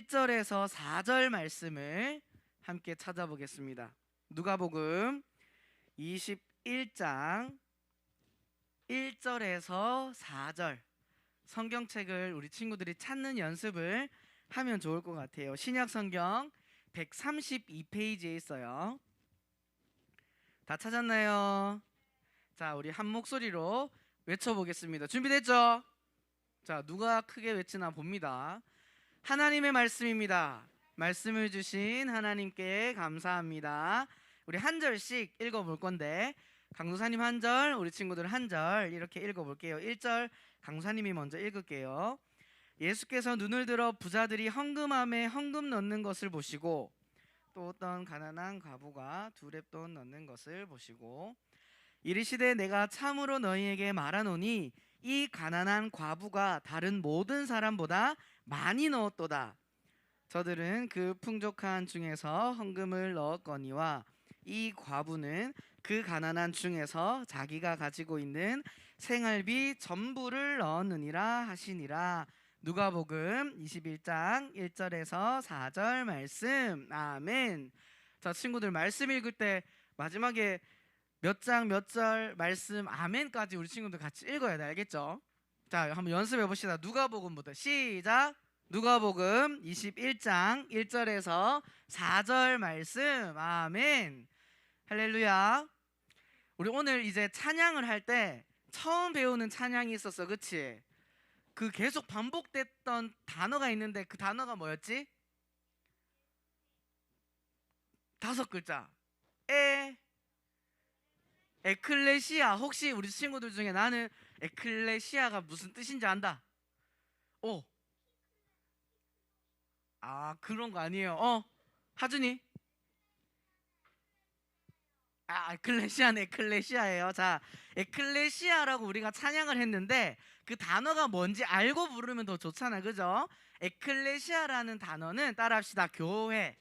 1절에서 4절 말씀을 함께 찾아보겠습니다. 누가복음 21장 1절에서 4절 성경책을 우리 친구들이 찾는 연습을 하면 좋을 것 같아요. 신약 성경 132페이지에 있어요. 다 찾았나요? 자, 우리 한 목소리로 외쳐보겠습니다. 준비됐죠? 자, 누가 크게 외치나 봅니다. 하나님의 말씀입니다. 말씀을 주신 하나님께 감사합니다. 우리 한 절씩 읽어볼 건데 강도사님 한 절, 우리 친구들 한 절 이렇게 읽어볼게요. 1절 강도사님이 먼저 읽을게요. 예수께서 눈을 들어 부자들이 헌금함에 헌금 넣는 것을 보시고 또 어떤 가난한 과부가 두렙돈 넣는 것을 보시고 이르시되 내가 참으로 너희에게 말하노니 이 가난한 과부가 다른 모든 사람보다 많이 넣었도다. 저들은 그 풍족한 중에서 헌금을 넣었거니와 이 과부는 그 가난한 중에서 자기가 가지고 있는 생활비 전부를 넣었느니라 하시니라. 누가복음 21장 1절에서 4절 말씀. 아멘. 자, 친구들 말씀 읽을 때 마지막에 몇 장 몇 절 말씀 아멘까지 우리 친구들 같이 읽어야 돼. 알겠죠? 자, 한번 연습해 봅시다. 누가복음부터 시작. 누가복음 21장 1절에서 4절 말씀. 아멘. 할렐루야. 우리 오늘 이제 찬양을 할 때 처음 배우는 찬양이 있었어. 그치? 그 계속 반복됐던 단어가 있는데 그 단어가 뭐였지? 5글자. 에클레시아. 혹시 우리 친구들 중에 나는 에클레시아가 무슨 뜻인지 안다? 오. 아, 그런 거 아니에요. 하준이? 아, 에클레시아는 에클레시아예요. 자, 에클레시아라고 우리가 찬양을 했는데 그 단어가 뭔지 알고 부르면 더 좋잖아. 그죠? 에클레시아라는 단어는 따라합시다. 교회.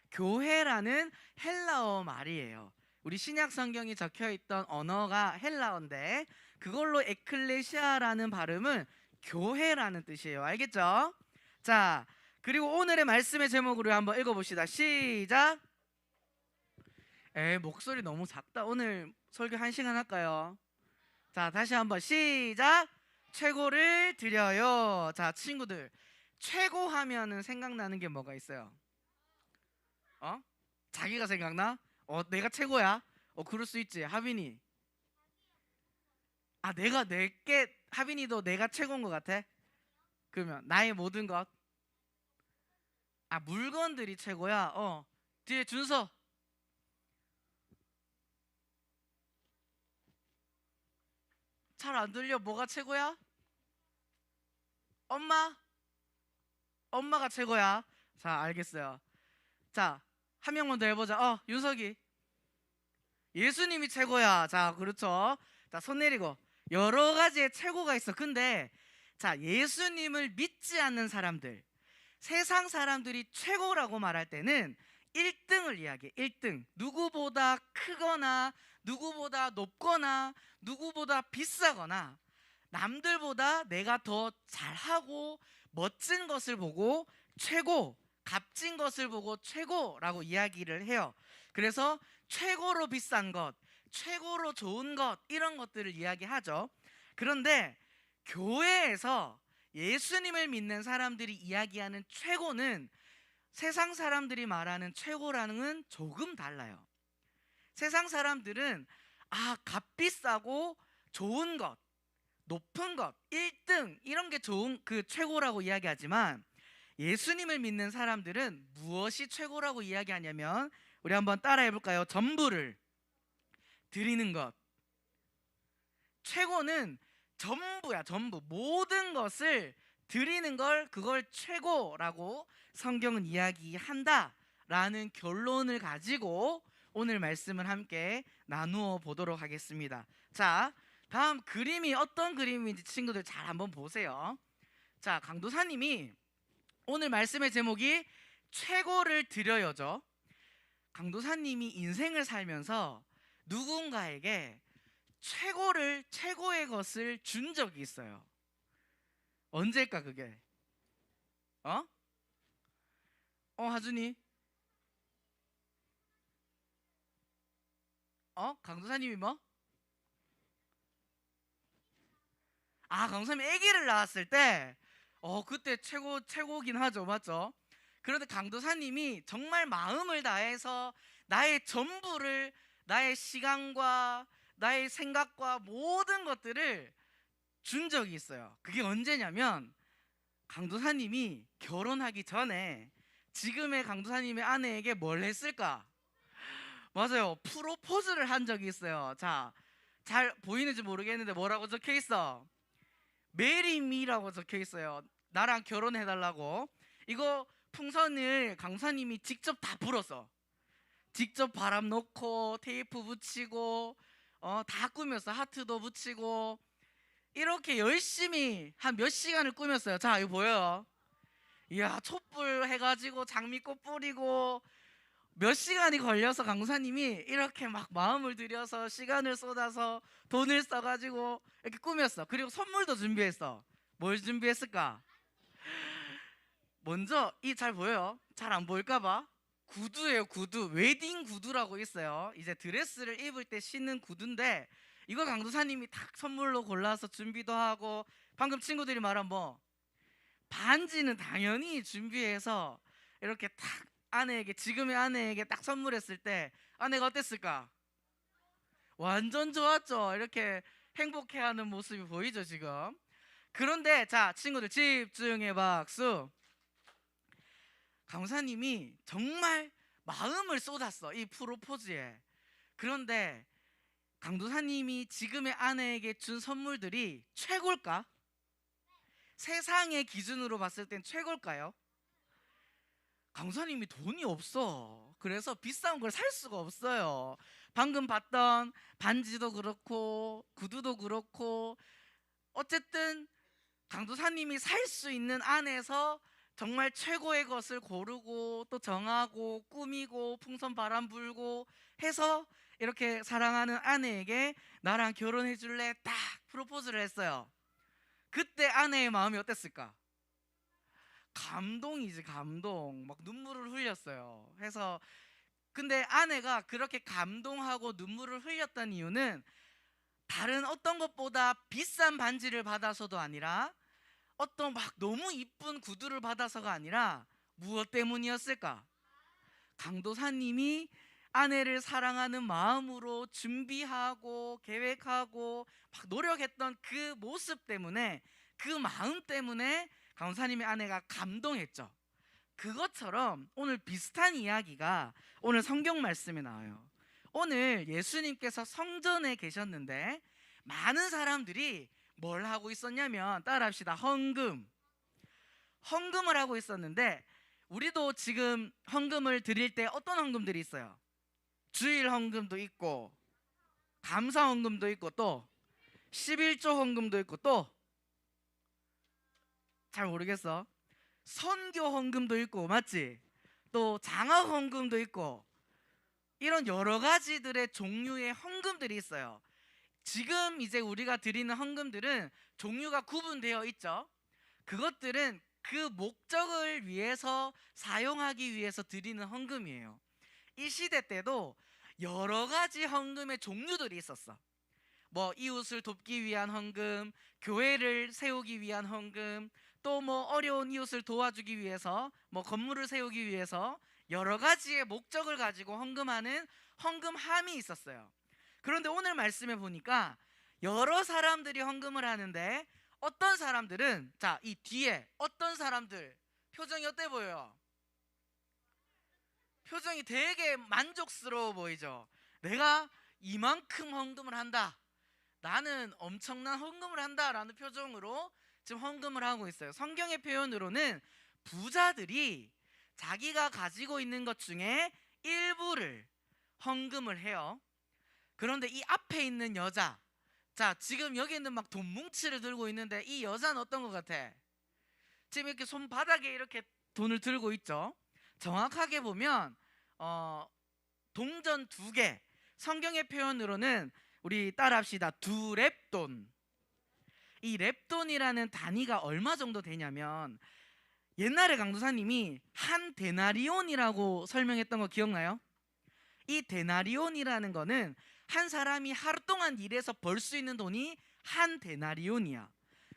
교회라는 헬라어 말이에요. 우리 신약 성경이 적혀 있던 언어가 헬라어인데 그걸로 에클레시아라는 발음은 교회라는 뜻이에요. 알겠죠? 자, 그리고 오늘의 말씀의 제목으로 한번 읽어봅시다. 시작. 목소리 너무 작다. 오늘 설교 1시간 할까요? 자, 다시 한번 시작. 최고를 드려요. 자, 친구들, 최고 하면은 생각나는 게 뭐가 있어요? 자기가 생각나? 내가 최고야? 그럴 수 있지. 하빈이. 아, 하빈이도 내가 최고인 것 같아? 그러면 나의 모든 것. 아, 물건들이 최고야? 뒤에 준서. 잘 안 들려. 뭐가 최고야? 엄마가 최고야. 자, 알겠어요. 자, 한 명만 더 해보자. 윤석이. 예수님이 최고야. 자, 그렇죠. 자, 손 내리고. 여러 가지의 최고가 있어. 근데 자, 예수님을 믿지 않는 사람들, 세상 사람들이 최고라고 말할 때는 1등을 이야기해. 1등. 누구보다 크거나 누구보다 높거나 누구보다 비싸거나 남들보다 내가 더 잘하고 멋진 것을 보고 최고, 값진 것을 보고 최고라고 이야기를 해요. 그래서 최고로 비싼 것, 최고로 좋은 것, 이런 것들을 이야기하죠. 그런데 교회에서 예수님을 믿는 사람들이 이야기하는 최고는 세상 사람들이 말하는 최고라는 조금 달라요. 세상 사람들은 값비싸고 좋은 것, 높은 것, 1등 이런 게 좋은 그 최고라고 이야기하지만 예수님을 믿는 사람들은 무엇이 최고라고 이야기하냐면 우리 한번 따라해 볼까요? 전부를 드리는 것. 최고는 전부야. 전부. 모든 것을 드리는 걸, 그걸 최고라고 성경은 이야기한다라는 결론을 가지고 오늘 말씀을 함께 나누어 보도록 하겠습니다. 자, 다음 그림이 어떤 그림인지 친구들 잘 한번 보세요. 자, 강도사님이 오늘 말씀의 제목이 최고를 드려요죠. 강도사님이 인생을 살면서 누군가에게 최고의 것을 준 적이 있어요. 언제일까 그게? 하준이. 강도사님이 뭐? 강도사님이 아기를 낳았을 때 그때 최고긴 하죠. 맞죠? 그런데 강도사님이 정말 마음을 다해서 나의 전부를, 나의 시간과 나의 생각과 모든 것들을 준 적이 있어요. 그게 언제냐면 강도사님이 결혼하기 전에 지금의 강도사님의 아내에게 뭘 했을까? 맞아요. 프로포즈를 한 적이 있어요. 자, 잘 보이는지 모르겠는데 뭐라고 적혀 있어? 메리 미라고 적혀 있어요. 나랑 결혼해 달라고. 이거 풍선을 강사님이 직접 다 불었어. 직접 바람 넣고 테이프 붙이고 다 꾸몄어. 하트도 붙이고 이렇게 열심히 한 몇 시간을 꾸몄어요. 자, 이거 보여요. 이야, 촛불 해가지고 장미꽃 뿌리고 몇 시간이 걸려서 강사님이 이렇게 막 마음을 들여서 시간을 쏟아서 돈을 써가지고 이렇게 꾸몄어. 그리고 선물도 준비했어. 뭘 준비했을까? 먼저 이 잘 보여요? 잘 안 보일까봐 구두예요. 구두. 웨딩 구두라고 있어요. 이제 드레스를 입을 때 신는 구두인데 이거 강도사님이 딱 선물로 골라서 준비도 하고, 방금 친구들이 말한 뭐 반지는 당연히 준비해서 이렇게 딱 아내에게, 지금의 아내에게 딱 선물했을 때 아내가 어땠을까? 완전 좋았죠. 이렇게 행복해하는 모습이 보이죠 지금. 그런데 자, 친구들 집중해 박수. 강사님이 정말 마음을 쏟았어, 이 프로포즈에. 그런데 강도사님이 지금의 아내에게 준 선물들이 최고일까? 세상의 기준으로 봤을 땐 최고일까요? 강사님이 돈이 없어. 그래서 비싼 걸 살 수가 없어요. 방금 봤던 반지도 그렇고 구두도 그렇고, 어쨌든 강도사님이 살 수 있는 안에서 정말 최고의 것을 고르고 또 정하고 꾸미고 풍선 바람 불고 해서 이렇게 사랑하는 아내에게 나랑 결혼해 줄래? 딱 프로포즈를 했어요. 그때 아내의 마음이 어땠을까? 감동이지, 감동. 막 눈물을 흘렸어요. 해서 근데 아내가 그렇게 감동하고 눈물을 흘렸던 이유는 다른 어떤 것보다 비싼 반지를 받아서도 아니라 어떤 막 너무 이쁜 구두를 받아서가 아니라 무엇 때문이었을까? 강도사님이 아내를 사랑하는 마음으로 준비하고 계획하고 막 노력했던 그 모습 때문에, 그 마음 때문에 강도사님의 아내가 감동했죠. 그것처럼 오늘 비슷한 이야기가 오늘 성경 말씀에 나와요. 오늘 예수님께서 성전에 계셨는데 많은 사람들이 뭘 하고 있었냐면, 따라합시다. 헌금을 하고 있었는데, 우리도 지금 헌금을 드릴 때 어떤 헌금들이 있어요? 주일 헌금도 있고 감사 헌금도 있고 또 11조 헌금도 있고 또 잘 모르겠어. 선교 헌금도 있고, 맞지? 또 장학 헌금도 있고, 이런 여러 가지들의 종류의 헌금들이 있어요. 지금 이제 우리가 드리는 헌금들은 종류가 구분되어 있죠. 그것들은 그 목적을 위해서 사용하기 위해서 드리는 헌금이에요. 이 시대 때도 여러 가지 헌금의 종류들이 있었어. 뭐 이웃을 돕기 위한 헌금, 교회를 세우기 위한 헌금, 또 뭐 어려운 이웃을 도와주기 위해서, 뭐 건물을 세우기 위해서 여러 가지의 목적을 가지고 헌금하는 헌금함이 있었어요. 그런데 오늘 말씀에 보니까 여러 사람들이 헌금을 하는데, 어떤 사람들은, 자, 이 뒤에 어떤 사람들 표정이 어때 보여요? 표정이 되게 만족스러워 보이죠? 내가 이만큼 헌금을 한다, 나는 엄청난 헌금을 한다라는 표정으로 지금 헌금을 하고 있어요. 성경의 표현으로는 부자들이 자기가 가지고 있는 것 중에 일부를 헌금을 해요. 그런데 이 앞에 있는 여자, 자, 지금 여기 있는 막 돈 뭉치를 들고 있는데 이 여자는 어떤 것 같아? 지금 이렇게 손바닥에 이렇게 돈을 들고 있죠. 정확하게 보면 동전 2개, 성경의 표현으로는 우리 따라합시다. 2렙돈. 이 렙돈이라는 단위가 얼마 정도 되냐면 옛날에 강도사님이 한 데나리온이라고 설명했던 거 기억나요? 이 데나리온이라는 거는 한 사람이 하루 동안 일해서 벌 수 있는 돈이 한 데나리온이야.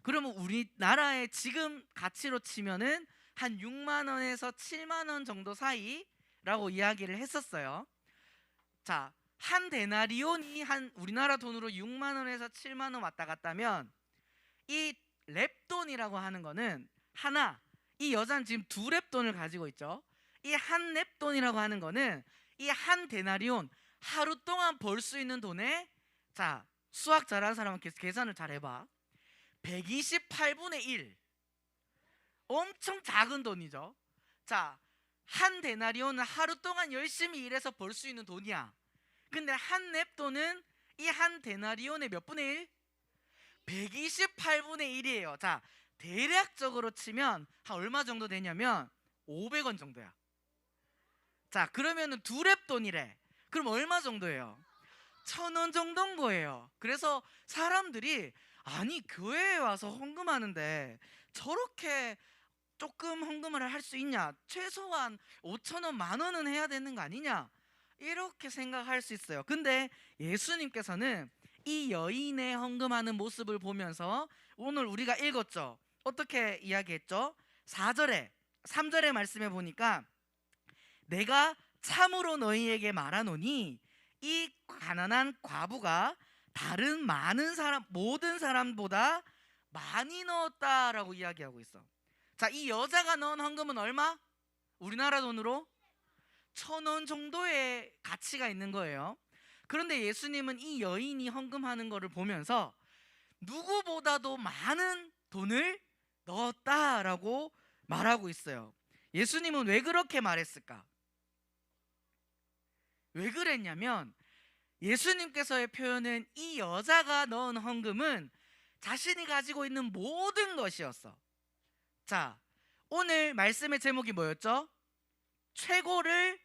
그러면 우리나라의 지금 가치로 치면은 한 6만 원에서 7만 원 정도 사이라고 이야기를 했었어요. 자, 한 데나리온이 한 우리나라 돈으로 6만 원에서 7만 원 왔다 갔다면 이 랩돈이라고 하는 거는 하나, 이 여자는 지금 두 랩돈을 가지고 있죠. 이 한 랩돈이라고 하는 거는 이 한 데나리온, 하루 동안 벌 수 있는 돈에, 자, 수학 잘하는 사람은 계산을 잘 해봐. 128분의 1. 엄청 작은 돈이죠. 자, 한 데나리온은 하루 동안 열심히 일해서 벌 수 있는 돈이야. 근데 한 랩돈은 이 한 데나리온의 몇 분의 1? 128분의 1이에요. 자, 대략적으로 치면 한 얼마 정도 되냐면 500원 정도야. 자, 그러면은 두 랩돈이래. 그럼 얼마 정도예요? 1,000원 정도인 거예요. 그래서 사람들이 아니 교회에 와서 헌금하는데 저렇게 조금 헌금을 할 수 있냐? 최소한 5,000원, 10,000원은 해야 되는 거 아니냐? 이렇게 생각할 수 있어요. 근데 예수님께서는 이 여인의 헌금하는 모습을 보면서 오늘 우리가 읽었죠. 어떻게 이야기했죠? 4절에 3절의 말씀에 보니까 내가 참으로 너희에게 말하노니 이 가난한 과부가 다른 많은 사람, 모든 사람보다 많이 넣었다라고 이야기하고 있어. 자, 이 여자가 넣은 헌금은 얼마? 우리나라 돈으로 1,000원 정도의 가치가 있는 거예요. 그런데 예수님은 이 여인이 헌금하는 것을 보면서 누구보다도 많은 돈을 넣었다라고 말하고 있어요. 예수님은 왜 그렇게 말했을까? 왜 그랬냐면 예수님께서의 표현은 이 여자가 넣은 헌금은 자신이 가지고 있는 모든 것이었어. 자, 오늘 말씀의 제목이 뭐였죠? 최고를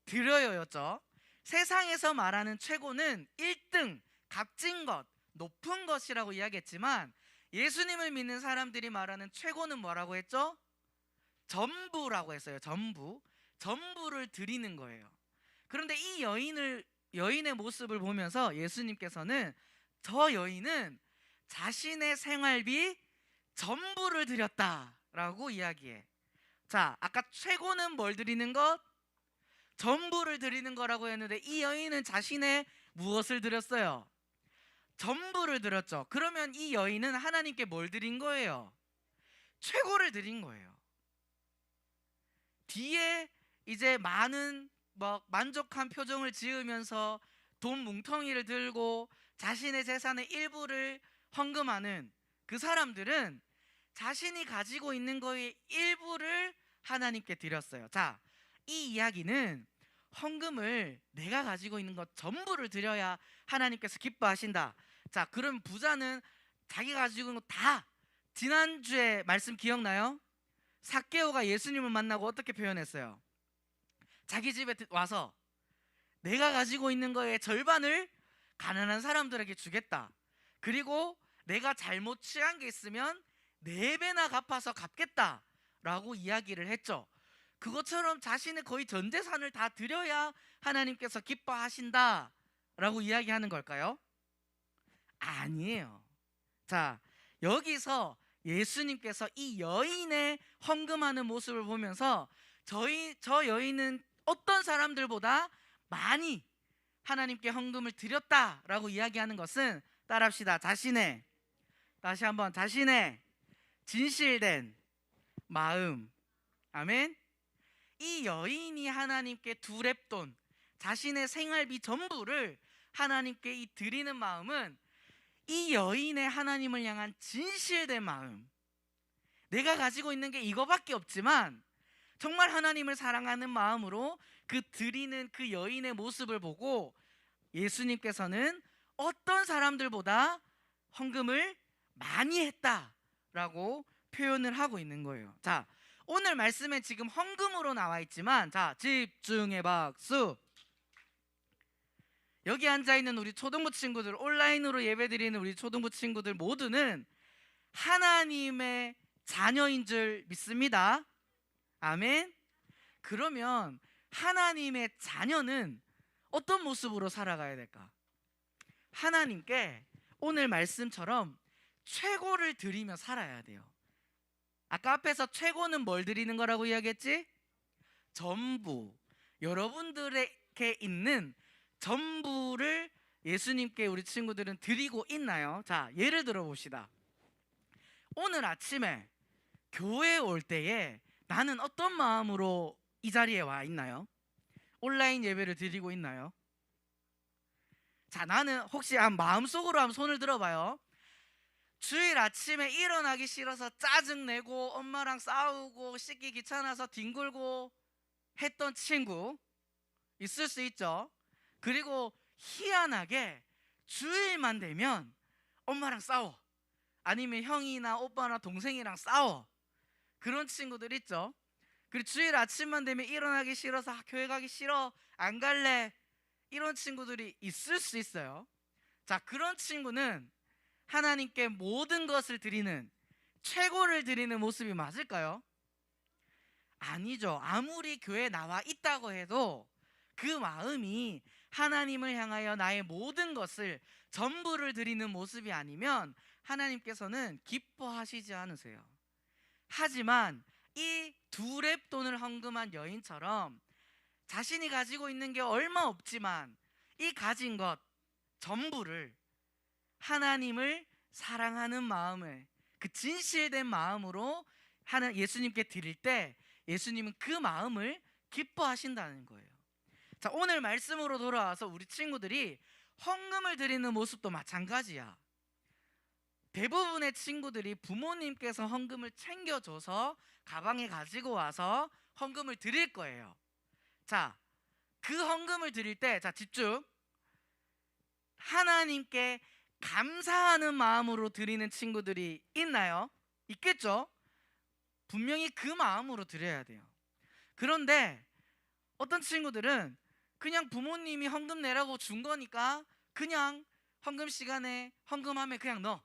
드려요였죠. 세상에서 말하는 최고는 1등, 값진 것, 높은 것이라고 이야기했지만 예수님을 믿는 사람들이 말하는 최고는 뭐라고 했죠? 전부라고 했어요. 전부를 드리는 거예요. 그런데 이 여인의 모습을 보면서 예수님께서는 저 여인은 자신의 생활비 전부를 드렸다라고 이야기해. 자, 아까 최고는 뭘 드리는 것? 전부를 드리는 거라고 했는데 이 여인은 자신의 무엇을 드렸어요? 전부를 드렸죠. 그러면 이 여인은 하나님께 뭘 드린 거예요? 최고를 드린 거예요. 뒤에 이제 많은 만족한 표정을 지으면서 돈 뭉텅이를 들고 자신의 재산의 일부를 헌금하는 그 사람들은 자신이 가지고 있는 거의 일부를 하나님께 드렸어요. 자, 이 이야기는 헌금을 내가 가지고 있는 것 전부를 드려야 하나님께서 기뻐하신다. 자, 그럼 부자는 자기가 가지고 있는 거 다, 지난주에 말씀 기억나요? 삭개오가 예수님을 만나고 어떻게 표현했어요? 자기 집에 와서 내가 가지고 있는 거의 절반을 가난한 사람들에게 주겠다. 그리고 내가 잘못 취한 게 있으면 4배나 갚아서 갚겠다라고 이야기를 했죠. 그것처럼 자신의 거의 전 재산을 다 드려야 하나님께서 기뻐하신다라고 이야기하는 걸까요? 아니에요. 자, 여기서 예수님께서 이 여인의 헌금하는 모습을 보면서 저 여인은 어떤 사람들보다 많이 하나님께 헌금을 드렸다라고 이야기하는 것은, 따라합시다. 다시 한번 자신의 진실된 마음. 아멘. 이 여인이 하나님께 두 랩돈, 자신의 생활비 전부를 하나님께 이 드리는 마음은 이 여인의 하나님을 향한 진실된 마음. 내가 가지고 있는 게 이거밖에 없지만 정말 하나님을 사랑하는 마음으로 그 드리는 그 여인의 모습을 보고 예수님께서는 어떤 사람들보다 헌금을 많이 했다라고 표현을 하고 있는 거예요. 자, 오늘 말씀에 지금 헌금으로 나와 있지만, 자, 집중해 박수. 여기 앉아있는 우리 초등부 친구들, 온라인으로 예배드리는 우리 초등부 친구들 모두는 하나님의 자녀인 줄 믿습니다. 아멘. 그러면 하나님의 자녀는 어떤 모습으로 살아가야 될까? 하나님께 오늘 말씀처럼 최고를 드리며 살아야 돼요. 아까 앞에서 최고는 뭘 드리는 거라고 이야기했지? 전부. 여러분들에게 있는 전부를 예수님께 우리 친구들은 드리고 있나요? 자, 예를 들어 봅시다. 오늘 아침에 교회에 올 때에 나는 어떤 마음으로 이 자리에 와 있나요? 온라인 예배를 드리고 있나요? 자, 나는 혹시 마음속으로 한번 손을 들어봐요. 주일 아침에 일어나기 싫어서 짜증내고 엄마랑 싸우고 씻기 귀찮아서 뒹굴고 했던 친구 있을 수 있죠. 그리고 희한하게 주일만 되면 엄마랑 싸워, 아니면 형이나 오빠나 동생이랑 싸워. 그런 친구들 있죠. 그리고 주일 아침만 되면 일어나기 싫어서 교회 가기 싫어, 안 갈래, 이런 친구들이 있을 수 있어요. 자, 그런 친구는 하나님께 모든 것을 드리는, 최고를 드리는 모습이 맞을까요? 아니죠. 아무리 교회에 나와 있다고 해도 그 마음이 하나님을 향하여 나의 모든 것을, 전부를 드리는 모습이 아니면 하나님께서는 기뻐하시지 않으세요. 하지만 이 두 렙돈을 헌금한 여인처럼 자신이 가지고 있는 게 얼마 없지만 이 가진 것 전부를 하나님을 사랑하는 마음을, 그 진실된 마음으로 예수님께 드릴 때 예수님은 그 마음을 기뻐하신다는 거예요. 자, 오늘 말씀으로 돌아와서 우리 친구들이 헌금을 드리는 모습도 마찬가지야. 대부분의 친구들이 부모님께서 헌금을 챙겨줘서 가방에 가지고 와서 헌금을 드릴 거예요. 자, 그 헌금을 드릴 때, 자, 집중. 하나님께 감사하는 마음으로 드리는 친구들이 있나요? 있겠죠? 분명히 그 마음으로 드려야 돼요. 그런데 어떤 친구들은 그냥 부모님이 헌금 내라고 준 거니까 그냥 헌금 시간에 헌금하면 그냥 넣어.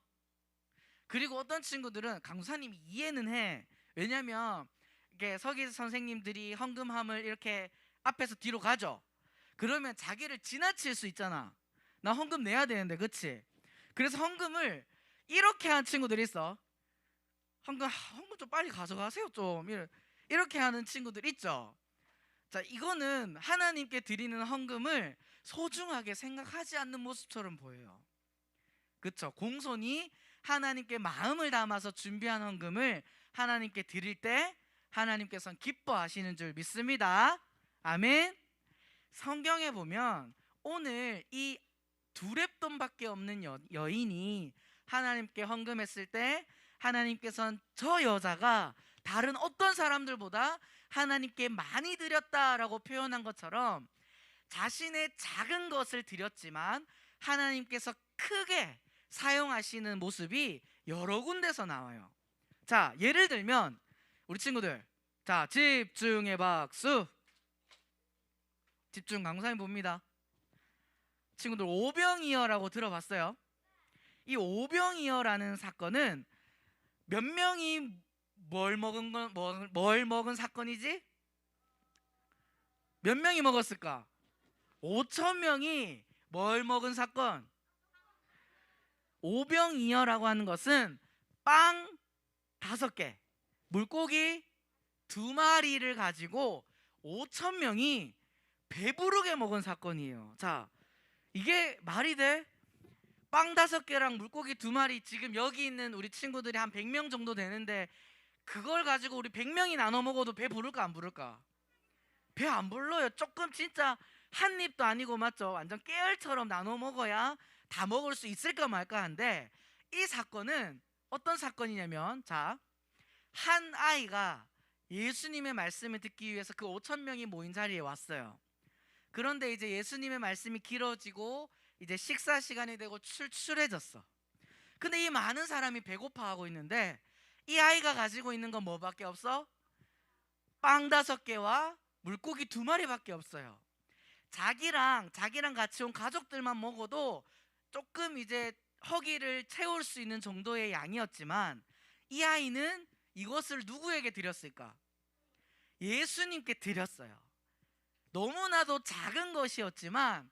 그리고 어떤 친구들은 강사님이 이해는 해. 왜냐면 이게 서기 선생님들이 헌금함을 이렇게 앞에서 뒤로 가죠. 그러면 자기를 지나칠 수 있잖아. 나 헌금 내야 되는데, 그치? 그래서 헌금을 이렇게 하는 친구들이 있어. 헌금 좀 빨리 가져가세요 좀, 이렇게 하는 친구들 있죠. 자, 이거는 하나님께 드리는 헌금을 소중하게 생각하지 않는 모습처럼 보여요. 그쵸? 공손히 하나님께 마음을 담아서 준비한 헌금을 하나님께 드릴 때 하나님께서는 기뻐하시는 줄 믿습니다. 아멘. 성경에 보면 오늘 이 두 렙돈밖에 없는 여인이 하나님께 헌금했을 때 하나님께서는 저 여자가 다른 어떤 사람들보다 하나님께 많이 드렸다라고 표현한 것처럼 자신의 작은 것을 드렸지만 하나님께서 크게 사용하시는 모습이 여러 군데서 나와요. 자, 예를 들면 우리 친구들, 자, 집중의 박수. 집중, 강사님 봅니다. 친구들, 오병이어라고 들어봤어요? 이 오병이어라는 사건은 몇 명이 뭘 먹은 사건이지? 몇 명이 먹었을까? 5천 명이 뭘 먹은 사건? 오병이어라고 하는 것은 빵 5개, 물고기 2마리를 가지고 5천 명이 배부르게 먹은 사건이에요. 자, 이게 말이 돼? 빵 5개랑 물고기 2마리, 지금 여기 있는 우리 친구들이 한 100명 정도 되는데 그걸 가지고 우리 100명이 나눠 먹어도 배 부를까 안 부를까? 배 안 불러요. 조금 진짜 한 입도 아니고, 맞죠? 완전 깨알처럼 나눠 먹어야 다 먹을 수 있을까 말까 한데, 이 사건은 어떤 사건이냐면, 자, 한 아이가 예수님의 말씀을 듣기 위해서 그 5천 명이 모인 자리에 왔어요. 그런데 이제 예수님의 말씀이 길어지고 이제 식사 시간이 되고 출출해졌어. 근데 이 많은 사람이 배고파하고 있는데 이 아이가 가지고 있는 건 뭐밖에 없어? 빵 5개와 물고기 2마리밖에 없어요. 자기랑 같이 온 가족들만 먹어도 조금 이제 허기를 채울 수 있는 정도의 양이었지만 이 아이는 이것을 누구에게 드렸을까? 예수님께 드렸어요. 너무나도 작은 것이었지만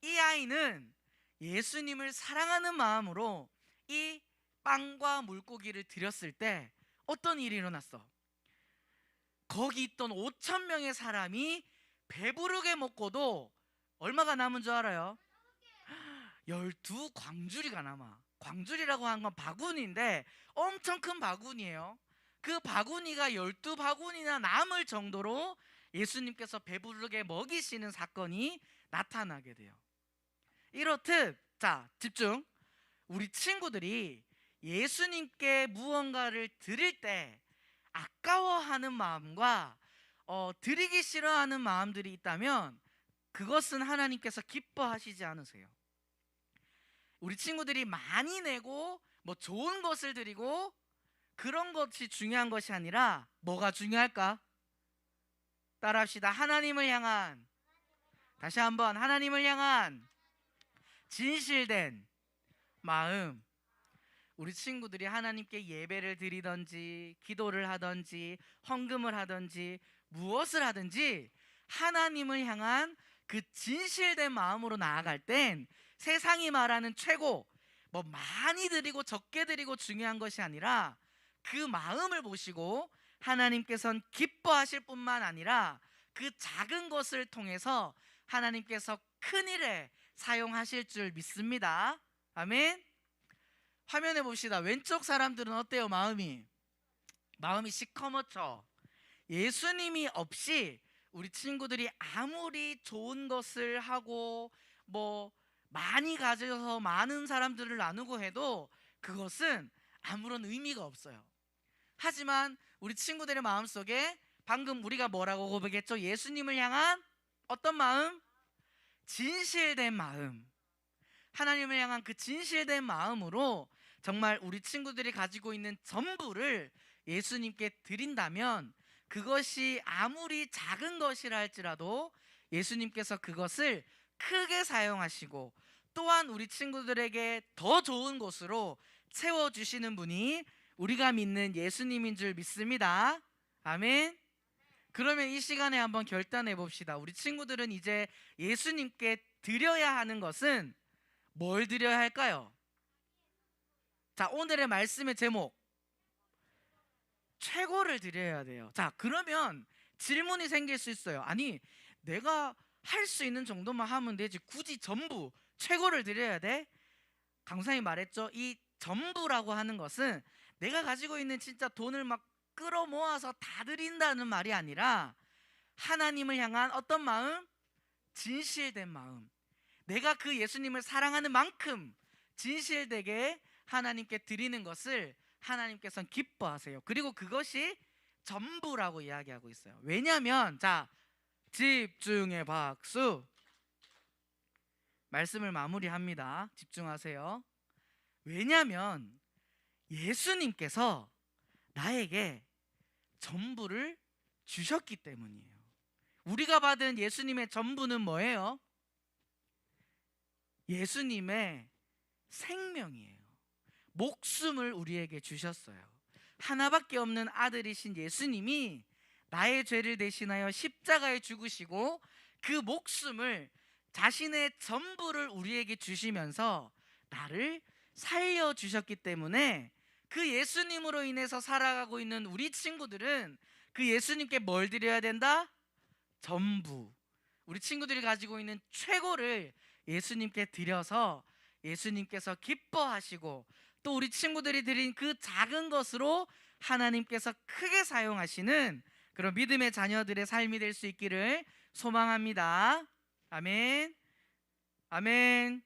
이 아이는 예수님을 사랑하는 마음으로 이 빵과 물고기를 드렸을 때 어떤 일이 일어났어? 거기 있던 5천 명의 사람이 배부르게 먹고도 얼마가 남은 줄 알아요? 12광주리가 남아. 광주리라고 하는 건 바구니인데 엄청 큰 바구니예요. 그 바구니가 12바구니나 남을 정도로 예수님께서 배부르게 먹이시는 사건이 나타나게 돼요. 이렇듯, 자, 집중. 우리 친구들이 예수님께 무언가를 드릴 때 아까워하는 마음과 드리기 싫어하는 마음들이 있다면 그것은 하나님께서 기뻐하시지 않으세요. 우리 친구들이 많이 내고 뭐 좋은 것을 드리고 그런 것이 중요한 것이 아니라 뭐가 중요할까? 따라합시다. 하나님을 향한, 다시 한번, 하나님을 향한 진실된 마음. 우리 친구들이 하나님께 예배를 드리든지 기도를 하든지 헌금을 하든지 무엇을 하든지 하나님을 향한 그 진실된 마음으로 나아갈 땐 세상이 말하는 최고, 뭐 많이 드리고 적게 드리고 중요한 것이 아니라 그 마음을 보시고 하나님께서는 기뻐하실 뿐만 아니라 그 작은 것을 통해서 하나님께서 큰 일에 사용하실 줄 믿습니다. 아멘. 화면에 봅시다. 왼쪽 사람들은 어때요? 마음이 시커멓죠. 예수님이 없이 우리 친구들이 아무리 좋은 것을 하고 뭐 많이 가져서 많은 사람들을 나누고 해도 그것은 아무런 의미가 없어요. 하지만 우리 친구들의 마음속에 방금 우리가 뭐라고 고백했죠? 예수님을 향한 어떤 마음? 진실된 마음. 하나님을 향한 그 진실된 마음으로 정말 우리 친구들이 가지고 있는 전부를 예수님께 드린다면 그것이 아무리 작은 것이라 할지라도 예수님께서 그것을 크게 사용하시고 또한 우리 친구들에게 더 좋은 것으로 채워주시는 분이 우리가 믿는 예수님인 줄 믿습니다. 아멘. 그러면 이 시간에 한번 결단해 봅시다. 우리 친구들은 이제 예수님께 드려야 하는 것은 뭘 드려야 할까요? 자, 오늘의 말씀의 제목, 최고를 드려야 돼요. 자, 그러면 질문이 생길 수 있어요. 아니, 내가 할 수 있는 정도만 하면 되지 굳이 전부 최고를 드려야 돼? 강사님이 말했죠. 이 전부라고 하는 것은 내가 가지고 있는 진짜 돈을 막 끌어모아서 다 드린다는 말이 아니라 하나님을 향한 어떤 마음? 진실된 마음. 내가 그 예수님을 사랑하는 만큼 진실되게 하나님께 드리는 것을 하나님께서는 기뻐하세요. 그리고 그것이 전부라고 이야기하고 있어요. 왜냐하면, 자, 집중의 박수. 말씀을 마무리합니다. 집중하세요. 왜냐하면 예수님께서 나에게 전부를 주셨기 때문이에요. 우리가 받은 예수님의 전부는 뭐예요? 예수님의 생명이에요. 목숨을 우리에게 주셨어요. 하나밖에 없는 아들이신 예수님이 나의 죄를 대신하여 십자가에 죽으시고 그 목숨을, 자신의 전부를 우리에게 주시면서 나를 살려주셨기 때문에 그 예수님으로 인해서 살아가고 있는 우리 친구들은 그 예수님께 뭘 드려야 된다? 전부. 우리 친구들이 가지고 있는 최고를 예수님께 드려서 예수님께서 기뻐하시고 또 우리 친구들이 드린 그 작은 것으로 하나님께서 크게 사용하시는 그런 믿음의 자녀들의 삶이 될 수 있기를 소망합니다. 아멘. 아멘.